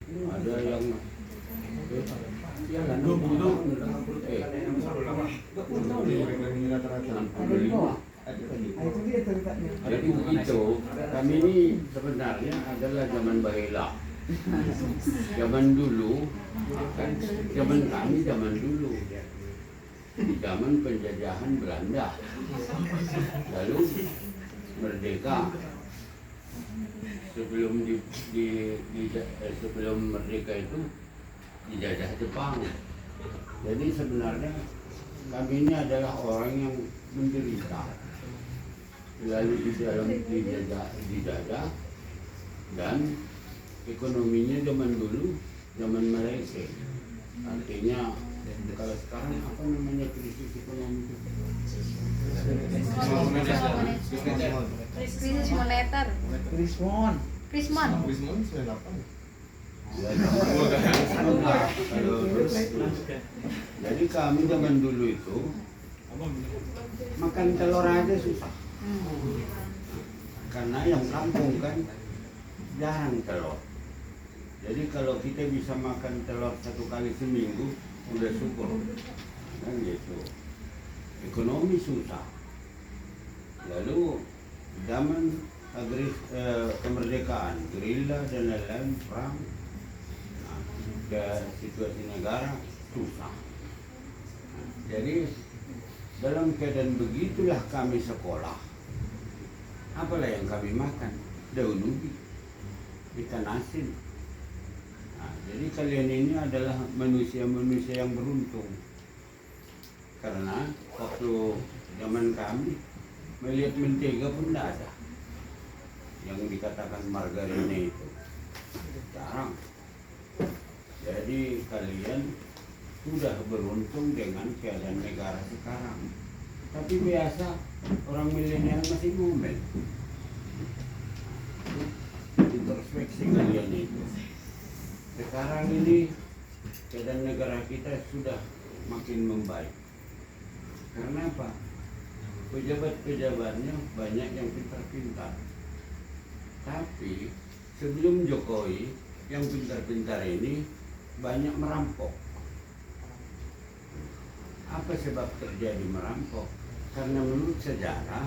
ada yang ya kan 20 tahun 65. Jadi begitu, kami ini sebenarnya adalah zaman Bahela. Zaman dulu, kan zaman kami zaman dulu, di zaman penjajahan Belanda. Lalu merdeka. Sebelum merdeka itu dijajah Jepang. Jadi sebenarnya kami ini adalah orang yang menderita. Lalu di dalam dijajah dan ekonominya zaman dulu zaman Malaysia. Artinya kalau sekarang apa namanya krisis ekonomi itu? Krisis moneter. Krismon. Jadi kami zaman dulu itu makan telur aja susah. Karena yang kampung kan jarang telur. Jadi kalau kita bisa makan telur 1 kali seminggu udah syukur. Kan gitu. Ekonomi susah. Lalu zaman kemerdekaan, gerilya dan lain-lain perang, situasi negara susah. Jadi dalam keadaan begitulah kami sekolah. Apalah yang kami makan? Daun ubi, ikan asin. Nah, jadi kalian ini adalah manusia-manusia yang beruntung. Karena waktu zaman kami melihat mentega pun tidak ada. Yang dikatakan margarine itu jarang. Jadi kalian sudah beruntung dengan keadaan negara sekarang. Tapi biasa orang milenial masih ngomel. Introspeksi kalian itu. Sekarang ini keadaan negara kita sudah makin membaik. Karena apa? Pejabat-pejabatnya banyak yang pintar-pintar. Tapi sebelum Jokowi, yang pintar-pintar ini banyak merampok. Apa sebab terjadi merampok? Karena menurut sejarah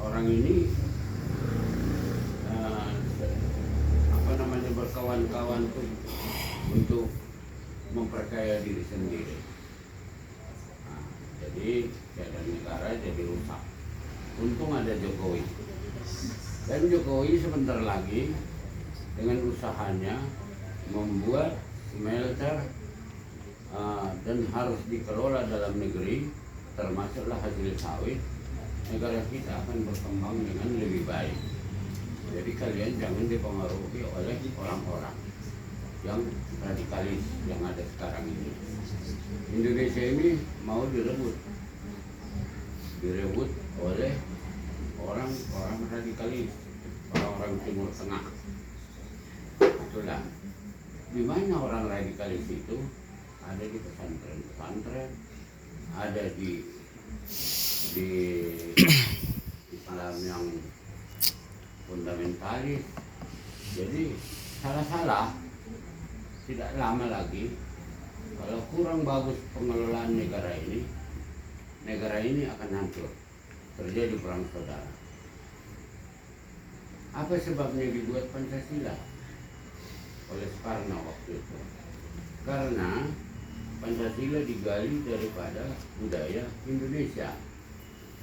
orang ini berkawan-kawan untuk memperkaya diri sendiri. Jadi keadaan negara jadi rusak. Untung ada Jokowi. Dan Jokowi sebentar lagi dengan usahanya membuat smelter dan harus dikelola dalam negeri, termasuklah hasil sawit, negara kita akan berkembang dengan lebih baik. Jadi kalian jangan dipengaruhi oleh orang-orang yang radikalis yang ada sekarang ini. Indonesia ini mau direbut oleh orang-orang radikalis, orang-orang Timur Tengah. Itulah. Di mana orang radikalis itu? Ada di pesantren-pesantren, ada di Islam yang fundamentalis. Jadi salah-salah, tidak lama lagi kalau kurang bagus pengelolaan negara ini akan hancur, terjadi perang saudara. Apa sebabnya dibuat Pancasila oleh Soekarno waktu itu? Karena Pancasila digali daripada budaya Indonesia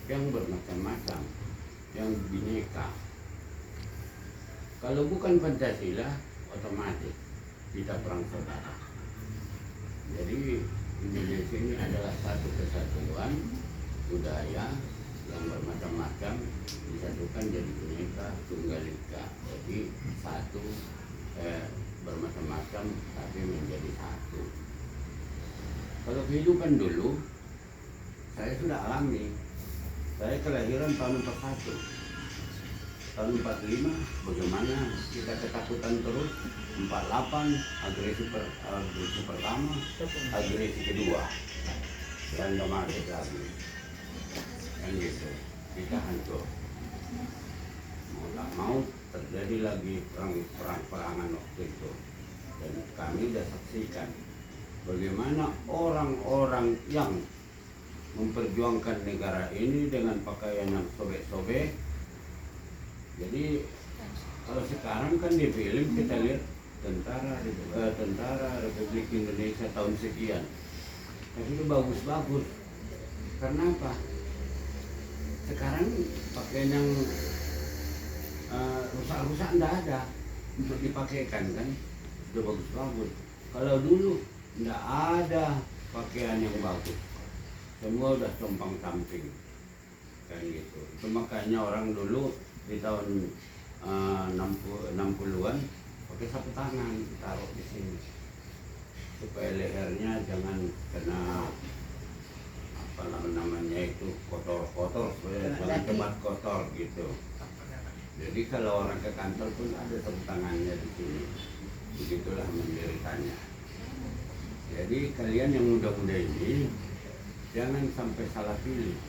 yang bermacam-macam, yang bineka. Kalau bukan Pancasila, otomatis kita perang saudara. Jadi Indonesia ini adalah satu kesatuan budaya yang bermacam-macam disatukan jadi bineka tunggal ika. Jadi satu bermacam-macam tapi menjadi satu. Kalau kehidupan dulu saya sudah alami. Saya kelahiran tahun 41. Tahun 45 bagaimana kita ketakutan terus. 48 agresi pertama, agresi kedua, dan nggak masuk lagi. Kan gitu, kita hancur. Mau tak mau terjadi lagi perangan waktu itu, dan kami sudah saksikan bagaimana orang-orang yang memperjuangkan negara ini dengan pakaian yang sobek-sobek. Jadi kalau sekarang kan di film kita lihat tentara Republik Indonesia tahun sekian, tapi itu bagus-bagus. Karena apa? Sekarang pakaian yang rusak-rusak enggak ada untuk dipakaikan kan, sudah bagus-bagus. Kalau dulu enggak ada pakaian yang bagus, semua udah compang camping kan gitu. Itu makanya orang dulu di tahun 60-an pakai sapu tangan, taruh di sini supaya lehernya jangan kena apa namanya itu kotor-kotor, supaya jangan cepat kotor gitu. Jadi kalau orang ke kantor pun ada sapu tangannya di sini. Begitulah menderitanya. Jadi kalian yang muda-muda ini jangan sampai salah pilih,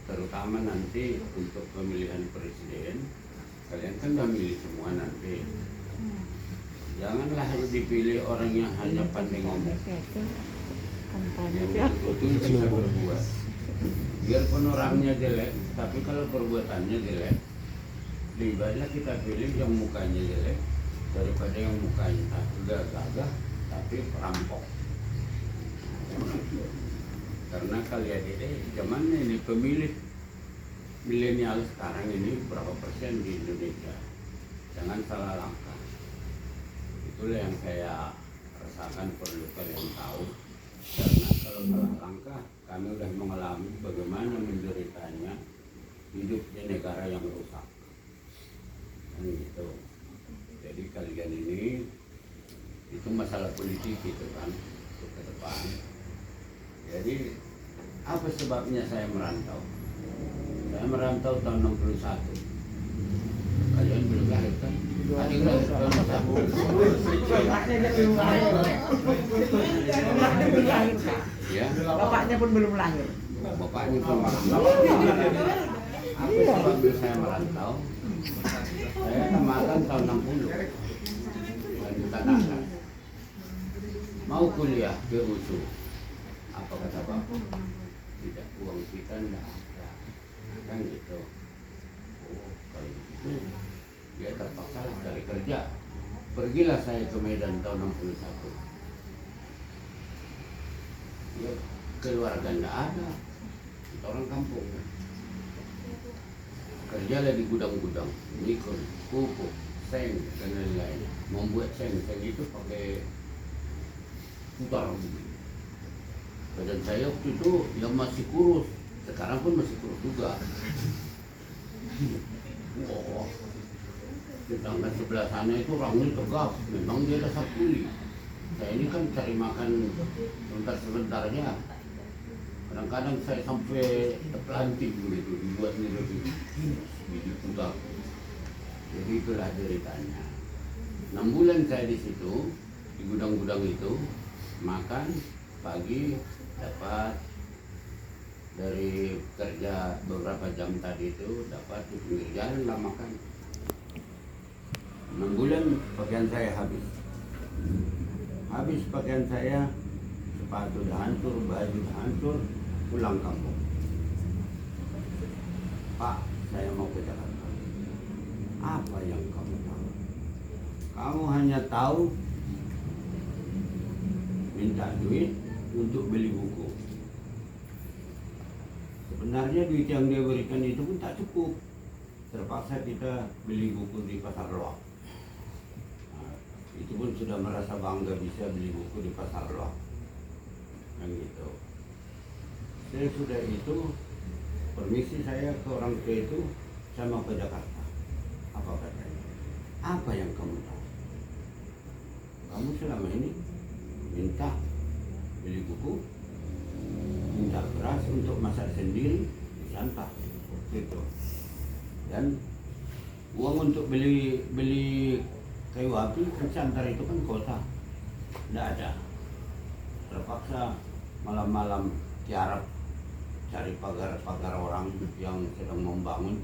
terutama nanti untuk pemilihan presiden. Kalian kan udah milih semua nanti. Janganlah dipilih orang yang hanya pandai ngomong, yang betul-betul bisa berbuat. Biarpun orangnya jelek, tapi kalau perbuatannya jelek, lebih baiklah kita pilih yang mukanya jelek daripada yang mukanya gagah tapi perampok. Karena kalian ini zamannya ini pemilih milenial sekarang ini berapa persen di Indonesia? Jangan salah langkah. Itulah yang saya rasakan, perlu kalian tahu. Karena kalau salah langkah, kami sudah mengalami bagaimana menderitanya hidup di negara yang rusak. Gitu. Jadi kalian ini itu masalah politik gitu kan untuk ke depan. Jadi apa sebabnya saya merantau? Saya merantau tahun 61. Kalian belum lahir kan? Adik lahir tahun 61. Ya. Bapaknya pun belum lahir. Bapaknya pun belum lahir. Apa sebabnya saya merantau? Saya kemarin tahun 60 dan ditanahkan mau kuliah ke USU. Apa kata bapak? Tidak, uang kita tidak ada kan gitu. Oh kalau gitu ya terpaksa cari kerja. Pergilah saya ke Medan tahun 61. Ya keluarga tidak ada, kita orang kampung. Kerjalah di gudang-gudang, nikun, pupuk, seng, dan lain-lain. Membuat seng itu pakai putar. Badan saya waktu itu yang masih kurus, sekarang pun masih kurus juga. Wah, tetangga sebelah sana itu orangnya tegap, memang dia dasar kuli. Saya ini kan cari makan sebentar-sebentarnya. Kadang-kadang saya sampai terpelanting begitu, dibuat ini lebih putar. Jadi itulah deritanya. 6 bulan saya di situ, di gudang-gudang itu, makan pagi dapat dari kerja beberapa jam tadi itu dapat di pinggir jalan lah makan. 6 bulan pakaian saya habis pakaian saya, sepatu udah hancur, baju udah hancur, pulang kampung. Pak, saya mau ke Jakarta. Apa yang kamu tahu? Kamu hanya tahu minta duit untuk beli buku. Sebenarnya duit yang dia berikan itu pun tak cukup. Terpaksa kita beli buku di pasar loak. Nah, itu pun sudah merasa bangga bisa beli buku di pasar loak. Yang gitu. Saya sudah itu, permisi saya ke orang tua itu, saya mau ke Jakarta. Apa katanya? Apa yang kamu tahu? Kamu selama ini minta beli buku, minta beras untuk masak sendiri, santai, gitu. Dan uang untuk beli kayu api, Santar itu kan kota, tidak ada. Terpaksa malam-malam tiarap cari pagar-pagar orang yang sedang membangun,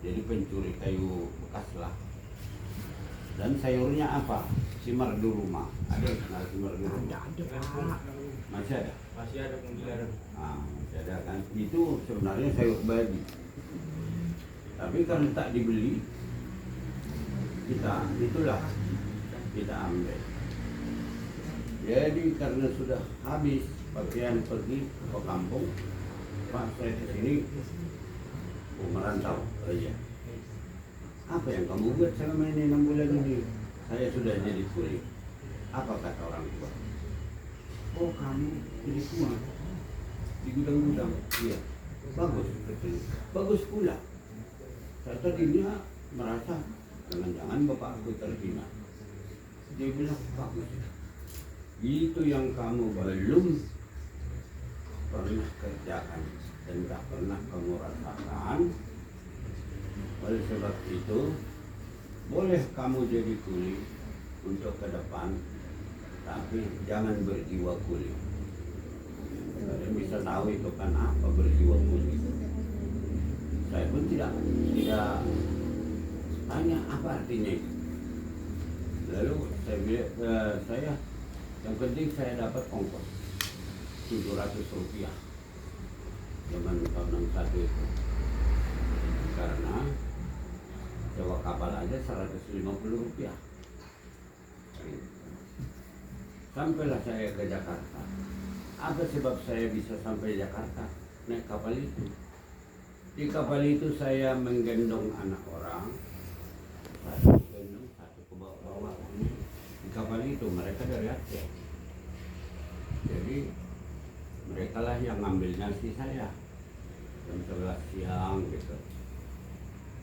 jadi pencuri kayu bekas lah. Dan sayurnya apa? Simar di rumah. Ada kenal simar di rumah? Ada Pak. Masih ada? Masih ada mungkin. Masih ada kan? Itu sebenarnya sayur babi. Tapi kalau tak dibeli, kita ambil. Jadi karena sudah habis pakaian pergi ke kampung, Pak saya ke sini merantau aja. Apa yang kamu buat selama ini 6 bulan ini? Saya sudah jadi kuli. Apa kata orang tua? Oh kamu jadi kuli di gudang-gudang. Iya, bagus betul. Bagus pula. Saya tadinya merasa jangan-jangan bapak aku terhina. Dia bilang bagus. Itu yang kamu belum pernah kerjakan dan tak pernah kamu rasakan. Oleh sebab itu, boleh kamu jadi kuli untuk ke depan, tapi jangan berjiwa kuli. Kalian bisa tahu itu kan apa berjiwa kuli. Saya pun tidak tanya apa artinya itu. Lalu saya yang penting saya dapat ongkos 700 rupiah zaman tahun 61 itu, karena sewa kapal aja 150 rupiah. Sampailah saya ke Jakarta. Apa sebab saya bisa sampai Jakarta? Naik kapal itu. Di kapal itu saya menggendong anak orang, satu gendong, satu ke bawah-bawah. Di kapal itu mereka dari Aceh. Jadi mereka lah yang ngambil nasi saya jam 11 siang gitu.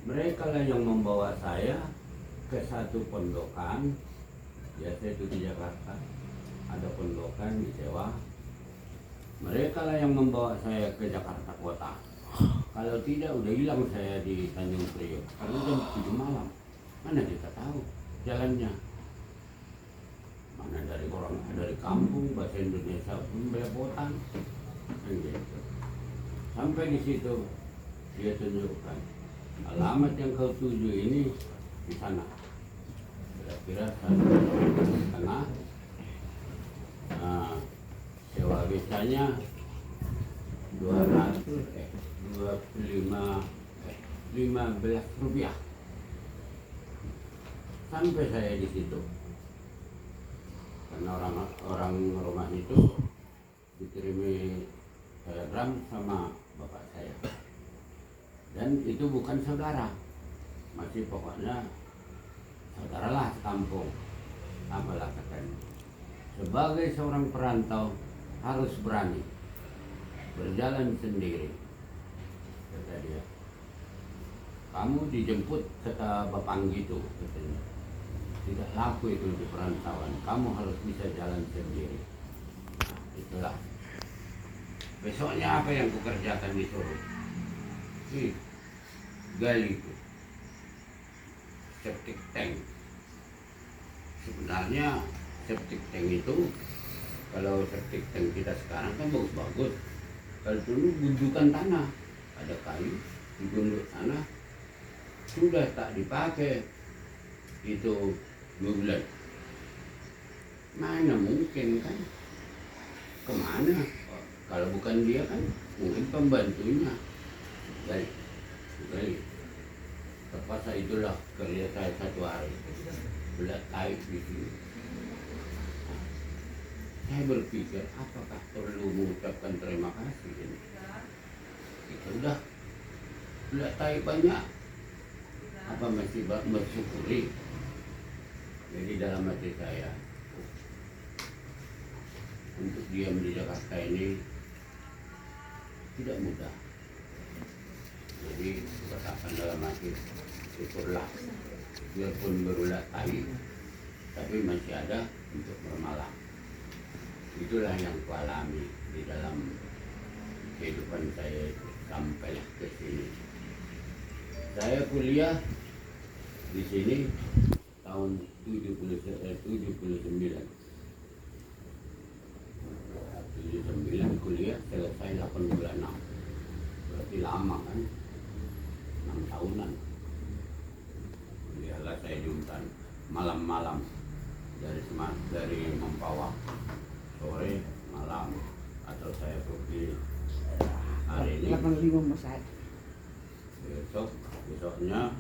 Mereka lah yang membawa saya ke satu pondokan, biasa itu di Jakarta, ada pondokan disewa. Mereka lah yang membawa saya ke Jakarta kota. Kalau tidak udah hilang saya di Tanjung Priok, karena jam 7 malam. Mana kita tahu jalannya. Mana dari kampung bahasa Indonesia pun belepotan. Gitu. Sampai di situ dia tunjukkan alamat yang kau tuju ini di sana. Kira-kira sana. Sewa bisanya 15 rupiah. Sampai saya di situ. Karena orang rumah itu dikirimi telegram sama bapak saya. Dan itu bukan saudara. Masih pokoknya saudaralah sekampung. Apalah katanya. Sebagai seorang perantau harus berani berjalan sendiri, kata dia. Kamu dijemput kata Bapang gitu, katanya. Tidak laku itu di perantauan. Kamu harus bisa jalan sendiri. Nah, itulah. Besoknya apa yang kukerjakan disuruh? Gali itu septic tank. Sebenarnya septic tank itu, kalau septic tank kita sekarang kan bagus-bagus. Kalau dulu gundukan tanah, ada kayu, digunduk tanah, sudah tak dipakai itu 2 bulan. Mana mungkin kan? Kemana? Kalau bukan dia kan, mungkin pembantunya. Gali. Terpaksa itulah kerja saya 1 hari. Belat kayu di sini. Saya berpikir, apakah perlu mengucapkan terima kasih ini? Kita udah tahu banyak, apa masih bersyukuri? Jadi dalam hati saya, untuk diam di Jakarta ini tidak mudah. Jadi katakan dalam hati, syukurlah, biarpun berulat tai, tapi masih ada untuk bermalam. Itulah yang kualami di dalam kehidupan saya sampailah ke sini. Saya kuliah di sini tahun 79 kuliah, selesai 86. Berarti lama kan, 6 tahunan. saya di hutan malam-malam dari Mempawah sore malam, atau saya pergi hari ini 85 Mas Said. besoknya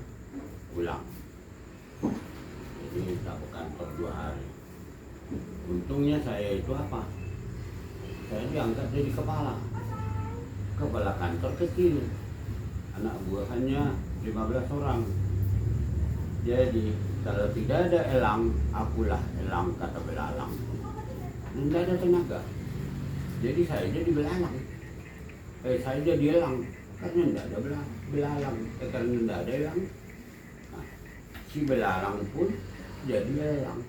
pulang. Jadi tak ke kantor 2 hari. Untungnya saya itu apa? Saya diangkat jadi kepala kantor kecil. Anak buahannya 15 orang. Jadi kalau tidak ada elang, akulah elang, kata belalang. Tidak ada tenaga. Jadi saya jadi belalang. Saya jadi elang karena tidak ada belalang. Karena tidak ada elang. Nah, si belalang pun jadi elang.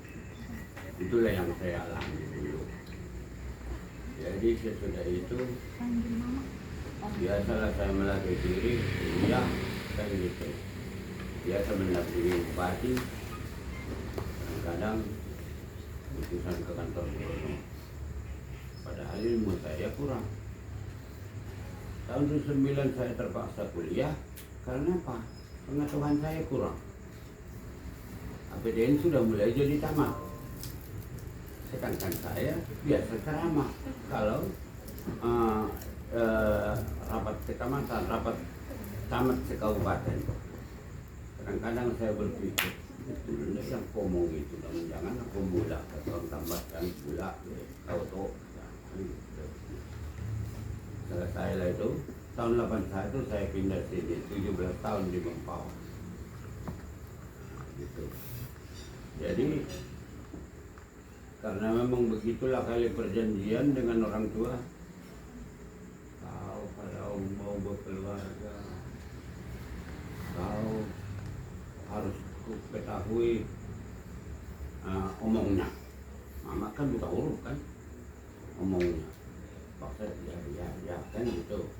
Itulah yang saya alami dulu. Jadi sesudah itu biasalah saya melatih diri, ya kan gitu. Biasa mendampingi bupati, kadang-kadang utusan ke kantor gubernur. Padahal ilmu saya kurang. Tahun 2009 saya terpaksa kuliah karena apa? Pengetahuan saya kurang. APDN sudah mulai jadi tamat. Sedangkan saya biasa ceramah kalau rapat kecamatan, rapat camat sekabupaten. Kadang-kadang saya berpikir, betul yang ngomong itu, jangan aku mulak, atau tambahkan gula, kau tahu. Selesai lah itu, tahun 81 saya pindah sini, 17 tahun di Mempawah. Gitu. Jadi karena memang begitulah kali perjanjian dengan orang tua. Kau kalau mau berkeluarga, kau harus ketahui omongnya. Mama kan buta huruf kan, omongnya. Paksa ya kan gitu.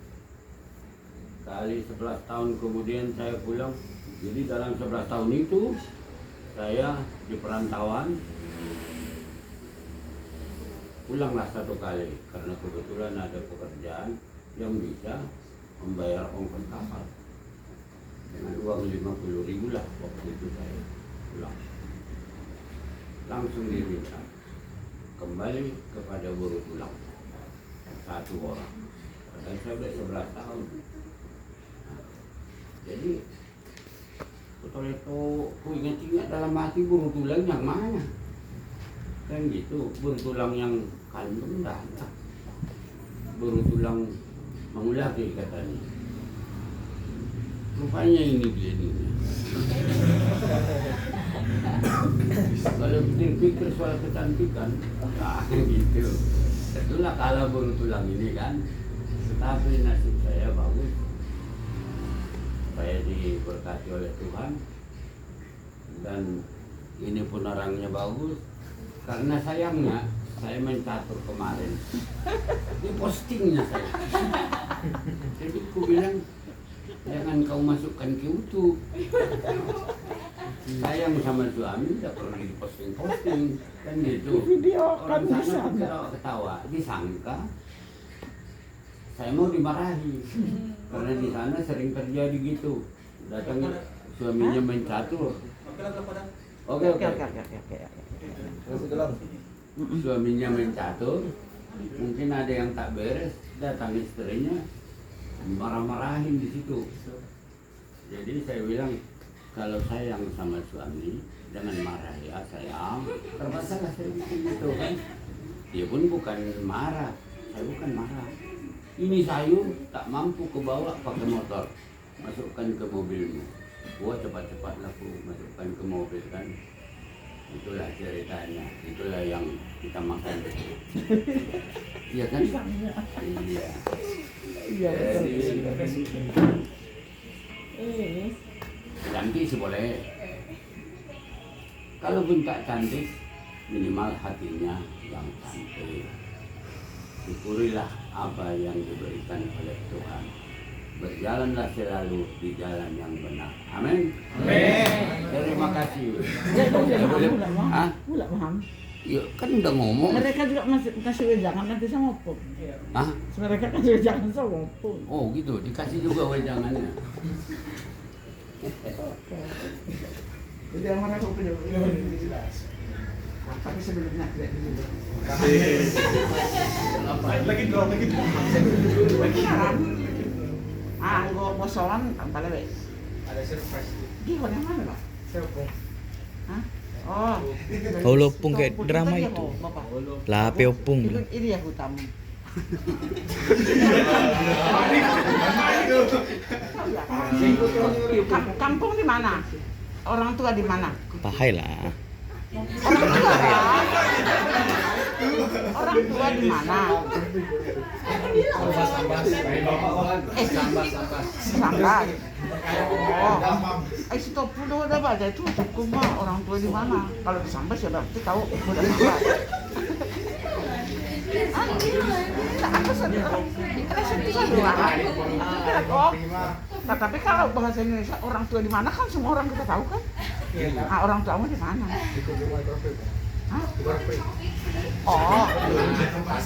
Kali 11 tahun kemudian saya pulang. Jadi dalam 11 tahun itu saya di perantauan. Pulanglah 1 kali karena kebetulan ada pekerjaan yang bisa membayar ongkos kapal dengan uang 50.000 lah waktu itu saya pulang. Langsung diminta kembali kepada buruh tulang 1 orang. Padahal saya sudah 11 tahun. Nah, jadi betul itu ku ingat dalam hati buruh tulang yang mana? Kan gitu, buruh tulang yang kandung enggak ada. Buruh tulang mengulaki katanya. Rupanya ini begini. Kalau pikir soal kecantikan, nah gitu. Itulah kalau buruh tulang ini kan. Tetapi nasib saya bagus. Saya diberkati oleh Tuhan. Dan ini pun orangnya bagus. Karena sayangnya saya main catur kemarin, di postingnya saya. Jadi aku bilang jangan kau masukkan ke YouTube. Sayang sama suami tidak perlu di posting kan gitu. Orang sana ketawa, disangka saya mau dimarahi karena di sana sering terjadi gitu. Datang suaminya main catur. Oke. Suaminya main catur, mungkin ada yang tak beres, datang istrinya marah-marahin di situ. Jadi saya bilang kalau sayang sama suami jangan marah ya sayang. Terpaksa lah saya bikin gitu kan. Dia pun bukan marah, saya bukan marah. Ini sayur tak mampu kebawa pakai motor, masukkan ke mobilmu. Gua cepat-cepat laku masukkan ke mobil kan. Itulah ceritanya, itulah yang kita makan. Iya kan? Iya. Jadi cantik sih boleh. Kalau pun tak cantik, minimal hatinya yang cantik. Syukurilah apa yang diberikan oleh Tuhan. Berjalanlah selalu di jalan yang benar. Amin. Terima kasih. Pula paham. Ya kan udah ngomong. Mereka juga masih kasih wejangan nanti sama pun. Hah? Mereka kasih wejangan sama pun. Oh gitu, dikasih juga wejangannya. Jadi yang mana aku punya? Tapi sebelumnya tidak dulu. Lagi dong. Ah, gua bosolan tanpa lewat. Ada surprise. Gih, yang mana Pak? Surprise. Hah? Oh. Kau lopung kayak drama Tadi ya, itu. Bapak. Lah peopung. Ini ya hutam. Kampung di mana? Orang tua di mana? Pahai lah. Orang tua kan? Orang tua di mana? Sambas. Oh, stop dulu udah baca itu cukup mah orang tua di mana? Kalau di Sambas ya berarti tahu udah Sambas. Aku sedih. Ada sedih oh. Nah, tapi kalau bahasa Indonesia orang tua di mana kan semua orang kita tahu kan? Ah, orang tuamu di mana? Hah? Oh,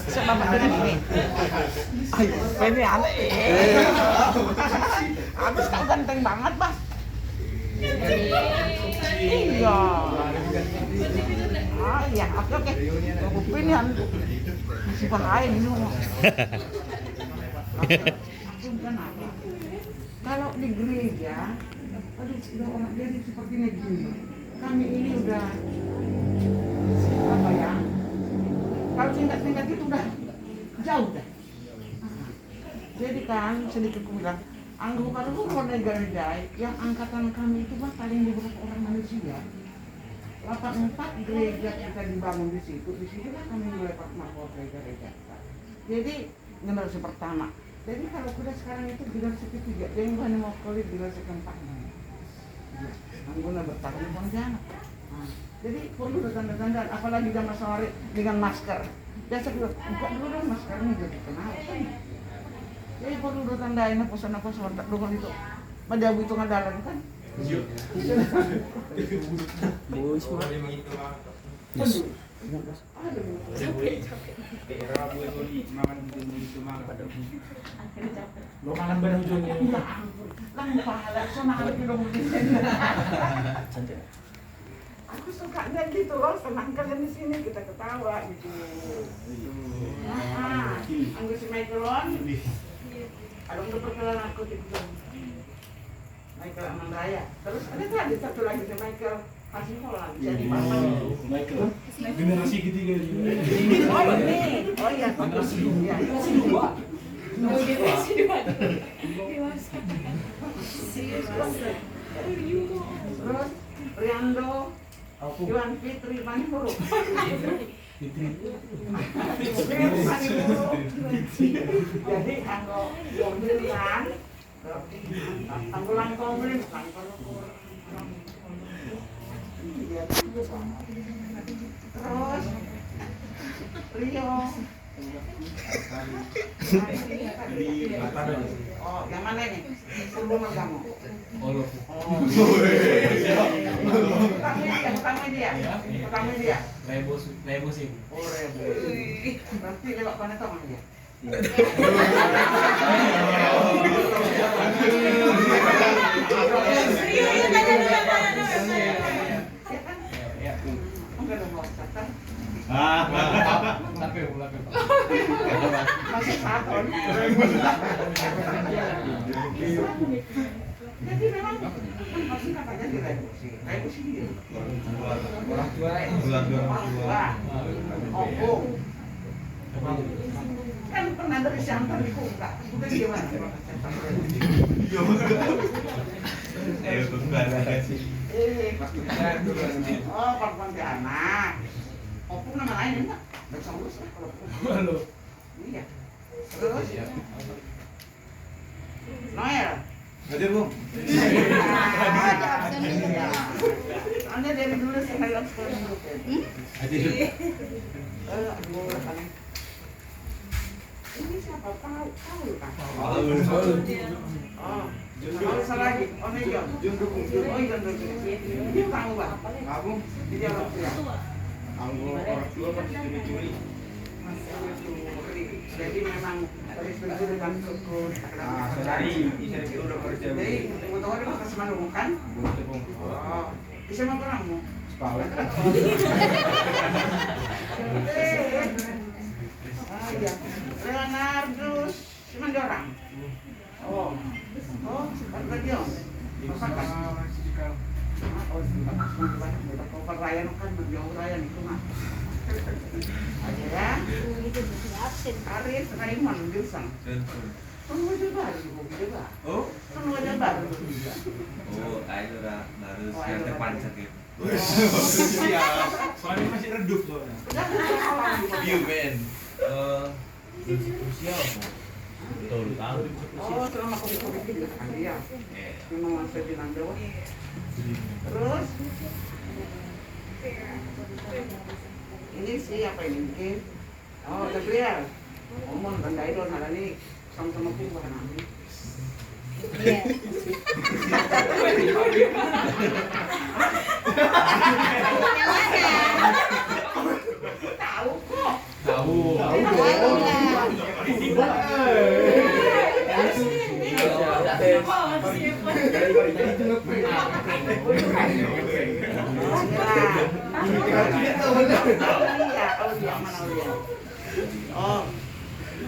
sebab dengan ini. Ayo, ini aneh. Habis kau ganteng banget, Bang. Iya. Ah, iya, oke. Aku pilihan. Masih pakai ini. Kalau di gereja, aduh, sudah orang jadi seperti negeri. Kami ini udah apa ya? Kalau tingkat-tingkat itu udah jauh dah. Jadi kan sedikit aku bilang, anggota dulu gereja yang angkatan kami itu mah paling beberapa orang manusia. 84 gereja kita dibangun di situ lah kami mulai mahkota gereja. Jadi generasi pertama. Jadi kalau kuda sekarang itu generasi ketiga, yang bukan mau kulit generasi keempat. Angguna bertahan di Pontianak. Jadi perlu tanda-tanda, apalagi zaman sore dengan masker. Biasa kita buka dulu dong maskernya jadi kenal kan. Jadi perlu tandain apa tak dulu itu. Pada itu ngadalan kan. Bos mah. Lo kangen bener ujungnya. Lang pahala sana ada di rumah di sini. Aku suka lihat gitu loh, senang kalian di sini kita ketawa gitu. Nah, anggur si Michaelon. Ada untuk perkenalan aku gitu. Michael Amandaya. Terus ada satu lagi si Michael Hasiholan. Jadi papa itu. Michael. Generasi ketiga juga. Oh ini, oh iya. Generasi dua. Oh, generasi dua. Dewasa. Terus Riando, Iwan Fitri, Mani Buruk. Jadi anggo pembelian, anggo langkong beli, terus Rio. Oh, yang mana nih? Sebelum kamu. Pertama dia. Lebo sih. Oh, Rebo. Berarti lewat mana tahu dia? Masih tahun. Jadi memang pasti katanya direvisi. Revisi dia. Orang tua. Oh. Kan pernah dari Siantar di Kuka. Udah gimana? Oh, Pontianak. Opung nama lain enggak? Bersaulus lah kalau iya. Terus? Noel. Hadir, Bung. Anda dari dulu sih hayang sekolah dulu. Hadir. Ini siapa? Tahu kan? Halo. Oh. Kalau salah lagi, oh nih John. Oh iya John. Dia tahu Pak. Kamu? Dia orang tua. Orang tua pasti curi-curi. Jadi memang harus berjuru dengan suku. Dari itu udah kerja. Jadi kebetulan dia kasih malu kan? Betul, Bung. Oh, Bisa mau orangmu. Sepalan. Ah iya. Leonardus Simandorang. Oh, sempat radio. Masakan. Oh, sempat banyak kita cover Ryan kan berjauh Ryan itu mah. Aja ya. Aris Raymond Wilson. Kan wajah baru, coba. Oh, Kan wajah baru. Ayo udah baru yang depan sakit. siap. Soalnya masih redup soalnya. You man. Usia apa? Betul tahu. Oh, selama COVID juga kan dia. Memang masih di Jawa. Terus ini sih apa ini mungkin? Oh, Gabriel. Omong bandai dong, ada nih sama-sama pun bukan nanti. Iya. Yang mana? Tahu kok. Tahu. Tahu lah.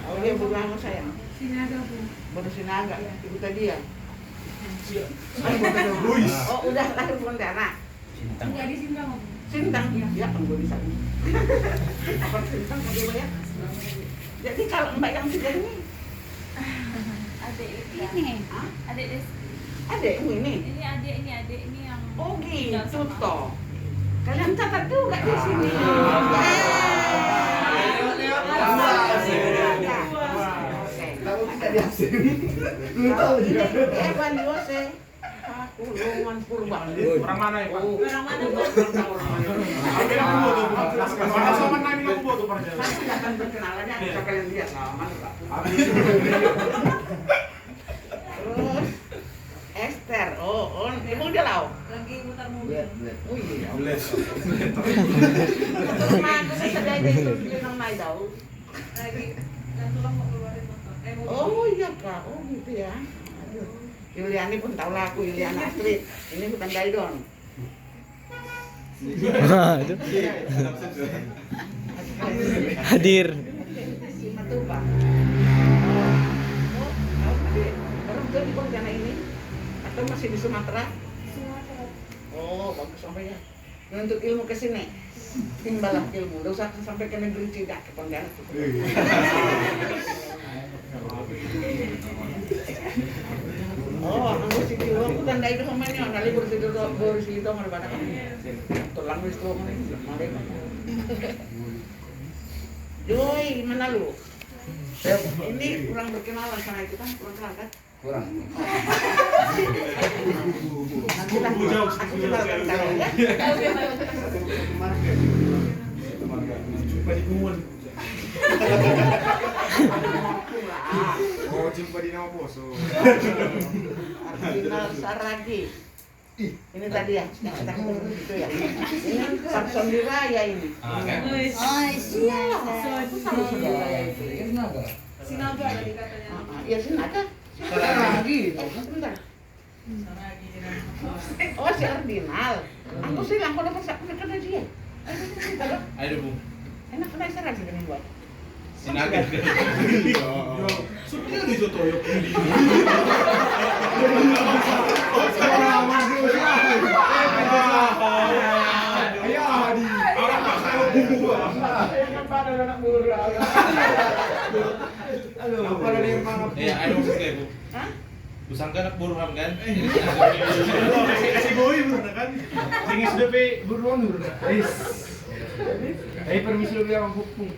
Oh, dia bunga sayang. Sinaga po. Baru Sinaga, ibu tadi ya. Luis. Oh, udah lahir Pontianak. Enggak di Sindang po. Sintang, ya kan gue bisa. Apa Sintang bagaimana ya? Jadi kalau Mbak yang sudah ini, Adik ini. Hah? Adik des. adekmu ini. Ini adik ini yang. Oh gitu toh. Kalian catat juga di sini. Evan Yose. Aku Luman Purban. Orang mana ya, Pak? Orang mana po? Ambil aku foto, Pak. Mana sama nami aku foto, Pak. Saya tidak akan berkenalannya, bisa kalian lihat lah, mana Pak. Terus Esther, oh, ibu udah lau. Lagi mutar mobil. Oh iya. Beles. Terus mah aku bisa aja itu di nang naik tahu. Lagi dan tulang mau keluarin motor. Mobil. Oh iya Kak, oh gitu ya. Aduh. Yuliani pun tahu lah aku Yuliana Astrid. Ini bukan Daidon. Aduh. Hadir. Matupa. Orang tua di Pontianak ini atau masih di Sumatera? Oh, bagus sampai ya. Menuntut ilmu ke sini. Timbalah ilmu. Enggak usah sampai ke negeri Cidak ke Pontianak. Oh, anggo siji wong tanda itu mamanya nali bersih itu mana pada kan. Tulang wis tuh mari. Joy, mana lu? Ini kurang berkenalan sama itu kan kurang kenal kan? Kurang. Nanti lah, aku kenalkan kalian ya. Jumpa di Kumun. Oh, jumpa di Nama Poso. Arvinal Saragi. Ini tadi ya, yang kita ketemu itu ya. Ini Samson Diraya ini. Kan? Oh, Aku tahu Diraya itu. Sinaga tadi katanya. Iya Sinaga. Saragi. Bentar. Oh si Ardinal. Aku sih lang kalau pas aku kenal dia. Ayo Bu. Enak kena Saragi dengan buat. Sinaga. Yo, supaya di Jotoyo. Ayo, Adi. Orang paksa aku. Pada anak murah. Apa ada yang mana? Ayo kayak Bu. Hah? Busangka anak buruhan kan? Kasih boy bro kan? Sing sudah pe buruan bro. Guys. Eh permisi lu bilang hukum.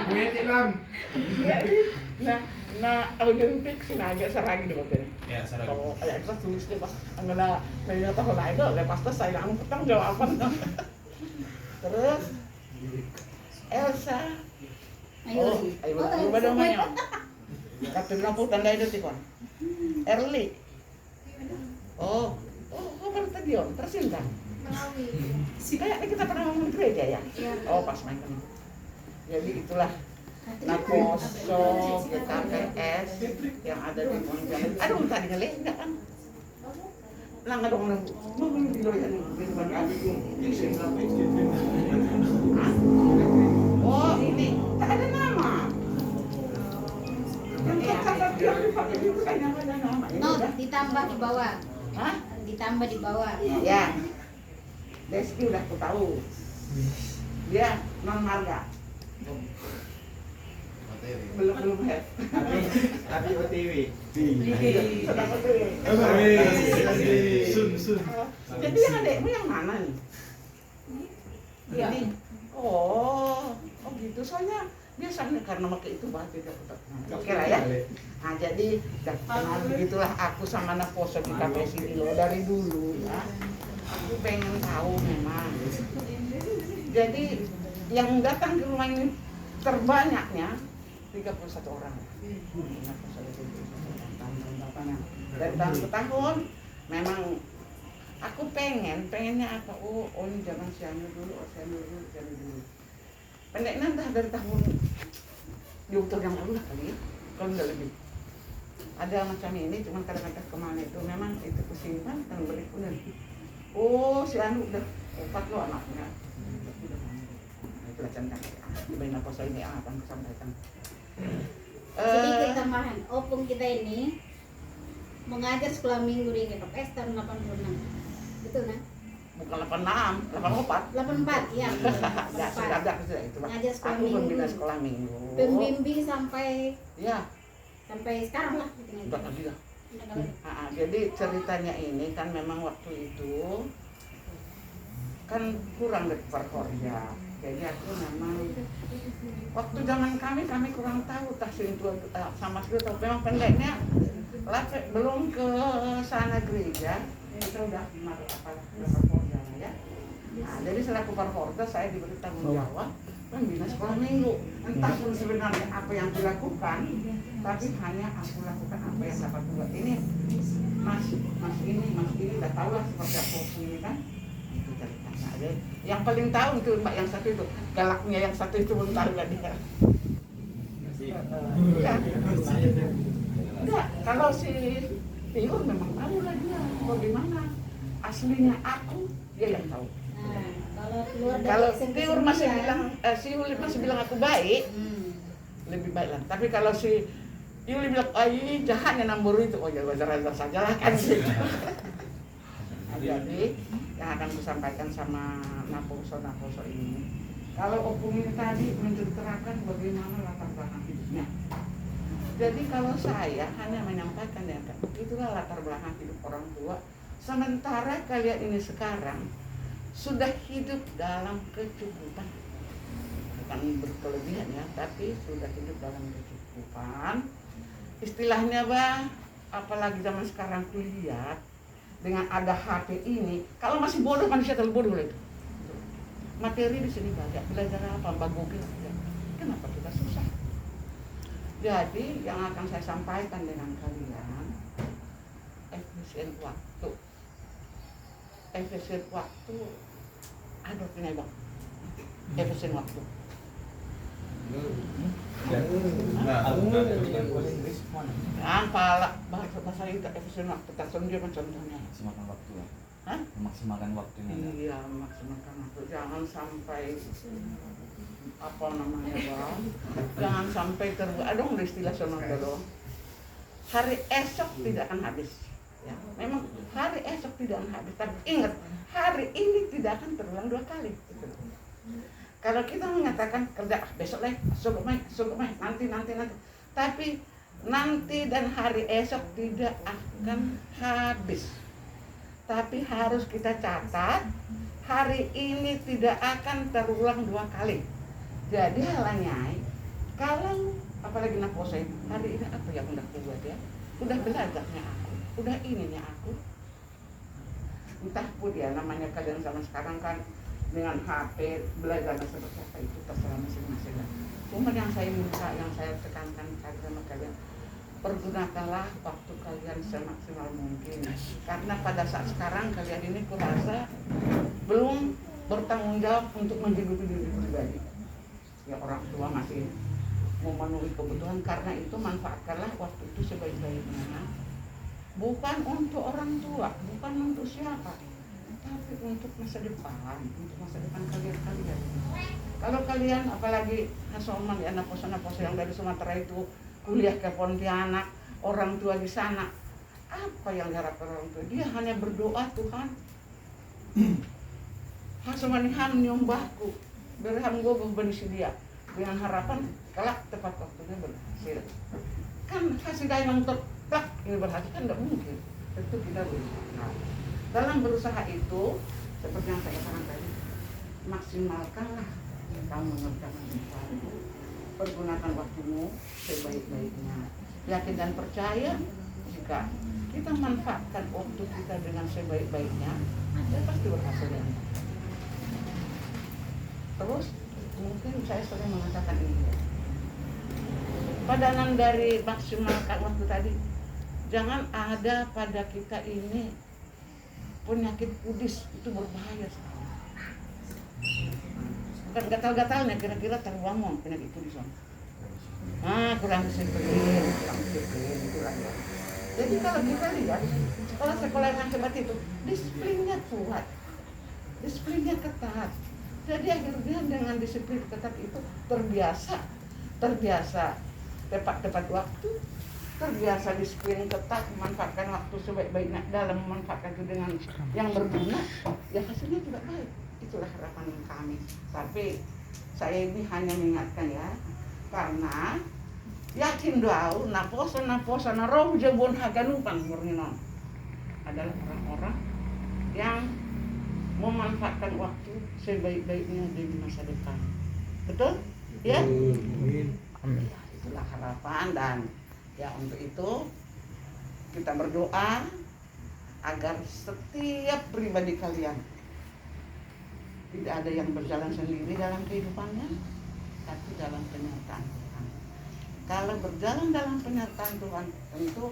Buetik lang. Nah, Olympic Sinaga Saragi dulu kan. Ya, Saragi. Kalau kayak kita tulis deh pak, anggalah saya tahu lah itu, lepas itu saya langsung petang jawaban. Terus Elsa. Oh, ayo berubah namanya. Kapten lampu tanda itu sih kan. Early. Oh, kapan tadi on? Tersinta. Kayaknya kita pernah ngomong gereja ya. Oh, pas main kan. Jadi itulah Naposo, GKPS yang ada di Pontianak. Aduh, tadi ngelih enggak kan? Lang dong nang dilo yan yung bagi abi yung oh ini tak ada nama. Yang cacat yang dipakai itu kayaknya ada nama. Ini No, udah. ditambah di bawah. Hah? Ditambah di bawah. Ya. Deski udah aku tahu. Dia non marga. Belum head. Tapi OTW. Sedang OTW. Sun. Jadi yang adekmu yang mana nih? Iya. Ini. Oh gitu. Soalnya biasanya karena pakai itu banget tidak oke lah ya. Nah jadi kenal begitulah aku sama Naposo di kafe sini loh dari dulu ya. Aku pengen tahu memang. Jadi yang datang ke rumah ini terbanyaknya 31 orang. Dari tahun ke tahun memang aku pengennya apa? Oh ini jangan sianu dulu. Pendeknya entah dari tahun diutur yang lalu lah kali ya, kalau nggak lebih. Ada macam ini, cuman kadang-kadang kemana itu memang itu kesimpan dan berikutnya. Oh si Anu udah opat lo anaknya. Itulah contoh. Baik Naposo ini akan kusampaikan. Sedikit tambahan, opung kita ini mengajar sekolah minggu di KPS tahun 86. Betul kan? Bukan 86, 84. 84, ya. Ya sudah ada sudah itu. Ngajar sekolah Aku minggu. pembina sekolah minggu. Pembimbing sampai Ya, sekarang lah gitu udah ngajar. lagi lah. Udah kali. Jadi ceritanya ini kan memang waktu itu kan kurang dari Perkorja. Jadi aku memang waktu zaman kami kurang tahu tahsin itu sama sekali. Tapi memang pendeknya belum ke sana gereja kita udah naruh apa Perkorja ya. Nah, jadi selaku Perkorja saya diberi tanggung jawab membina sekolah minggu. Entah pun sebenarnya apa yang dilakukan, tapi hanya aku lakukan apa yang dapat buat ini. Mas ini udah tahu lah seperti apa ini kan. Itu ceritanya. Jadi, yang paling tahu itu Mbak yang satu itu, galaknya yang satu itu belum tahu lah dia. Ya. Enggak, kalau si Tiur memang tahu lah dia bagaimana aslinya aku dia yang tahu. Nah, kalau keluar dari Kalau SMP Tiur masih 9, bilang si Yuli masih bilang aku baik, lebih baik lah. Tapi kalau si Yuli bilang, ini jahat ya nambur itu, oh ya wajar saja lah kan gitu. Nah, jadi yang akan kusampaikan sama Naposo ini, kalau opung ini tadi menceritakan bagaimana latar belakang hidupnya. Jadi kalau saya hanya menyampaikan ya kan, itulah latar belakang hidup orang tua. Sementara kalian ini sekarang sudah hidup dalam kecukupan, bukan berkelebihan ya, tapi sudah hidup dalam kecukupan. Istilahnya apalagi zaman sekarang kuliah dengan ada HP ini, kalau masih bodoh manusia terlalu bodoh itu. Materi di sini banyak, belajar apa, Mbak Google ya. Kenapa kita susah? Jadi yang akan saya sampaikan dengan kalian, efisien waktu. Efisien waktu, aduh ini bang, efisien waktu. Bahasa itu efisien waktu, dia contohnya. Maksimalkan waktu ya. Hah? Memaksimalkan waktunya. Iya, maksimalkan waktu. Jangan sampai apa namanya bang? Jangan sampai terbuat dong istilah sono dulu. Hari esok tidak akan habis. Ya, memang hari esok tidak akan habis. Tapi ingat, hari ini tidak akan terulang 2 kali. Gitu. Kalau kita mengatakan kerja besok lah, besok nanti. Tapi nanti dan hari esok tidak akan habis. Tapi harus kita catat, hari ini tidak akan terulang 2 kali. Jadi halanya, kalau apalagi Naposo, hari ini apa yang udah buat ya? Udah belajarnya aku, udah ininya aku. Entah pun ya namanya kalian zaman sekarang kan dengan HP belajar seperti apa itu terserah masing-masing. Cuma yang saya minta, yang saya tekankan sama kalian, pergunakanlah waktu kalian semaksimal mungkin. Karena pada saat sekarang kalian ini kurasa belum bertanggung jawab untuk menghidupi diri pribadi. Ya orang tua masih memenuhi kebutuhan, karena itu manfaatkanlah waktu itu sebaik-baiknya. bukan untuk orang tua, bukan untuk siapa, tapi untuk masa depan, untuk masa depan kalian. Kalau kalian apalagi nasoman ya naposo yang dari Sumatera itu kuliah ke Pontianak, orang tua di sana, apa yang diharapkan orang tua? Dia hanya berdoa, Tuhan hasumanihan nyumbahku berham gogoh benisi dia dengan harapan kelak tepat waktunya berhasil. Kan hasil dayang terplak ini berhasil kan nggak mungkin. Tentu kita berusaha. Nah, dalam berusaha itu seperti yang saya katakan tadi, maksimalkanlah kamu mengerjakan sesuatu, pergunakan waktumu sebaik-baiknya. Yakin dan percaya jika kita manfaatkan waktu kita dengan sebaik-baiknya, ya pasti berhasil ya. Terus mungkin saya sering mengatakan ini ya. Padanan dari maksimalkan waktu tadi, jangan ada pada kita ini penyakit kudis, itu berbahaya sekali. Bukan gatal-gatalnya, kira-kira terbangun penyakit kudis. Kurang disiplin, itulah ya. Jadi kalau kita lihat sekolah-sekolah yang hebat itu disiplinnya kuat, disiplinnya ketat. Jadi akhirnya dengan disiplin ketat itu terbiasa tepat waktu, terbiasa disiplin ketat, memanfaatkan waktu sebaik-baiknya dalam memanfaatkan itu dengan yang berguna, ya hasilnya juga baik. Itulah harapan kami. Tapi saya ini hanya mengingatkan ya, karena yakin doa naposo naroh jebon haganupan murninon adalah orang-orang yang memanfaatkan waktu sebaik-baiknya di masa depan. Betul? Ya? Amin. Ya, itulah harapan dan ya untuk itu kita berdoa agar setiap pribadi kalian tidak ada yang berjalan sendiri dalam kehidupannya, tapi dalam penyertaan Tuhan. Kalau berjalan dalam penyertaan Tuhan, tentu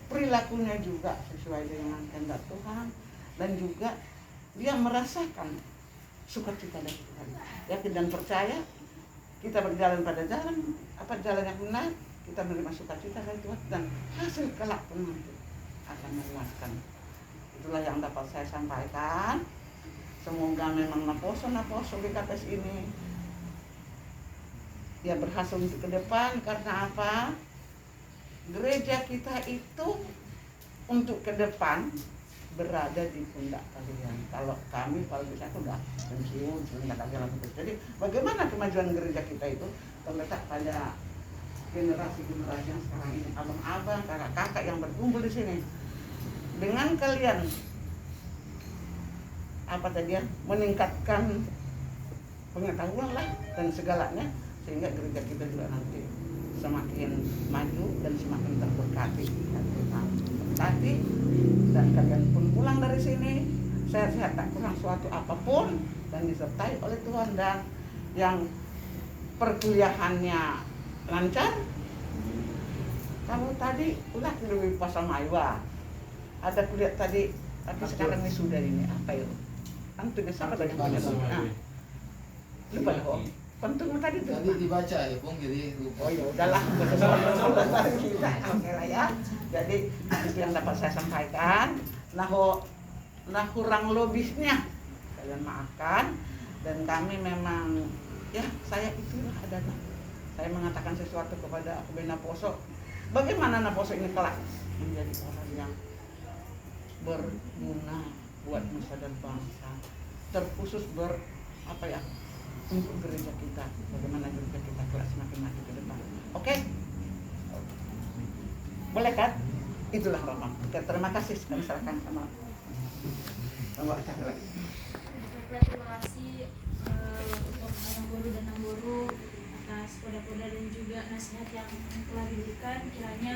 perilakunya juga sesuai dengan kehendak Tuhan dan juga dia merasakan sukacita dari Tuhan. Yakin dan percaya kita berjalan pada jalan yang benar, kita menerima sukacita dari Tuhan dan hasil kelak pun nanti akan memuaskan. Itulah yang dapat saya sampaikan. Semoga memang naposo BKPS ini ya berhasil untuk ke depan. Karena apa? Gereja kita itu untuk ke depan berada di pundak kalian. Kalau kami kalau bisa sudah pensiun, sudah tak jalan terus. Jadi bagaimana kemajuan gereja kita itu terletak pada generasi-generasi yang sekarang ini, abang-abang, kakak-kakak yang berkumpul di sini. Dengan kalian meningkatkan pengetahuan lah dan segalanya, sehingga gereja kita juga nanti semakin maju dan semakin terberkati. Dan kalian pun pulang dari sini sehat-sehat, tak kurang suatu apapun dan disertai oleh Tuhan, dan yang perkuliahannya lancar. Kamu tadi ulah lebih pasal Maiwa ada kuliah tadi, tapi sekarang ini sudah ini apa ya? Kan tugas apa tadi? Lupa kok. Pentung tadi tuh. Tadi dibaca ya, Pung, jadi lupa. Oh ya udahlah, kita oke lah ya. Jadi itu yang dapat saya sampaikan. Nah kurang lebihnya kalian maafkan, dan kami memang ya saya itulah adanya. Saya mengatakan sesuatu kepada Akb Naposo. Bagaimana Naposo ini kelak menjadi orang yang berguna buat nusa dan bangsa, terkhusus untuk gereja kita, bagaimana gereja kita kelak semakin maju ke depan. Oke? Boleh kan? Itulah harapan. Oke, terima kasih. Kami serahkan sama Mbak Cahaya. Terima kasih untuk Abang Guru dan Nang Guru atas poda-poda dan juga nasihat yang telah diberikan. Kiranya